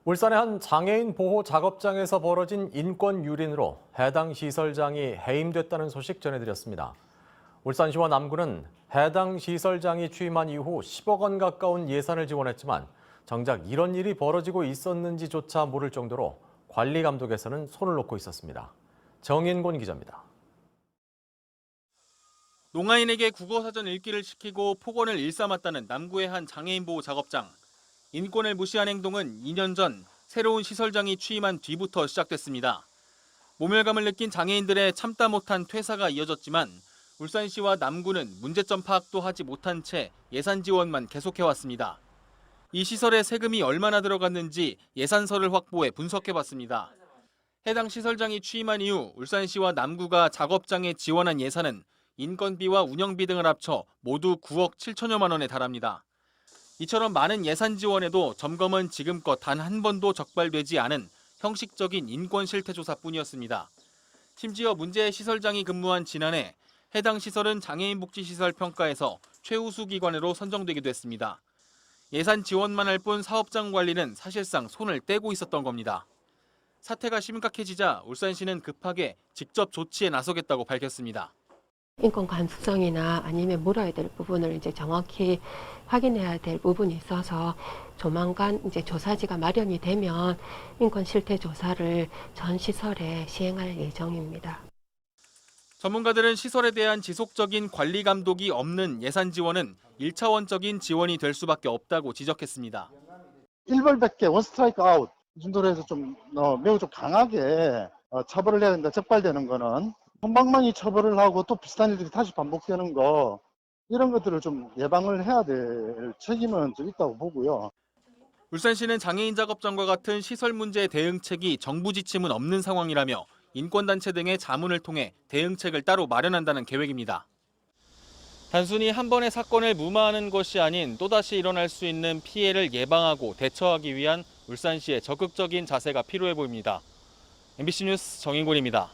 울산의 한 장애인 보호 작업장에서 벌어진 인권 유린으로 해당 시설장이 해임됐다는 소식 전해드렸습니다. 울산시와 남구는 해당 시설장이 취임한 이후 10억 원 가까운 예산을 지원했지만 정작 이런 일이 벌어지고 있었는지조차 모를 정도로 관리 감독에서는 손을 놓고 있었습니다. 정인곤 기자입니다. 농아인에게 국어사전 읽기를 시키고 폭언을 일삼았다는 남구의 한 장애인 보호 작업장. 인권을 무시한 행동은 2년 전 새로운 시설장이 취임한 뒤부터 시작됐습니다. 모멸감을 느낀 장애인들의 참다 못한 퇴사가 이어졌지만 울산시와 남구는 문제점 파악도 하지 못한 채 예산 지원만 계속해왔습니다. 이 시설에 세금이 얼마나 들어갔는지 예산서를 확보해 분석해봤습니다. 해당 시설장이 취임한 이후 울산시와 남구가 작업장에 지원한 예산은 인건비와 운영비 등을 합쳐 모두 9억 7천여만 원에 달합니다. 이처럼 많은 예산 지원에도 점검은 지금껏 단 한 번도 적발되지 않은 형식적인 인권 실태 조사뿐이었습니다. 심지어 문제의 시설장이 근무한 지난해 해당 시설은 장애인 복지시설 평가에서 최우수 기관으로 선정되기도 했습니다. 예산 지원만 할 뿐 사업장 관리는 사실상 손을 떼고 있었던 겁니다. 사태가 심각해지자 울산시는 급하게 직접 조치에 나서겠다고 밝혔습니다. 인권 감수성이나 아니면 물어야 될 부분을 이제 정확히 확인해야 될 부분이 있어서 조만간 이제 조사지가 마련이 되면 인권 실태 조사를 전 시설에 시행할 예정입니다. 전문가들은 시설에 대한 지속적인 관리 감독이 없는 예산 지원은 1차원적인 지원이 될 수밖에 없다고 지적했습니다. 일벌백계 원스트라이크 아웃 이 정도로 해서 좀 매우 좀 강하게 처벌을 해야 된다. 적발되는 거는 솜방망이 처벌을 하고 또 비슷한 일들이 다시 반복되는 거 이런 것들을 좀 예방을 해야 될 책임은 좀 있다고 보고요. 울산시는 장애인 작업장과 같은 시설 문제 대응책이 정부 지침은 없는 상황이라며 인권단체 등의 자문을 통해 대응책을 따로 마련한다는 계획입니다. 단순히 한 번의 사건을 무마하는 것이 아닌 또다시 일어날 수 있는 피해를 예방하고 대처하기 위한 울산시의 적극적인 자세가 필요해 보입니다. MBC 뉴스 정인곤입니다.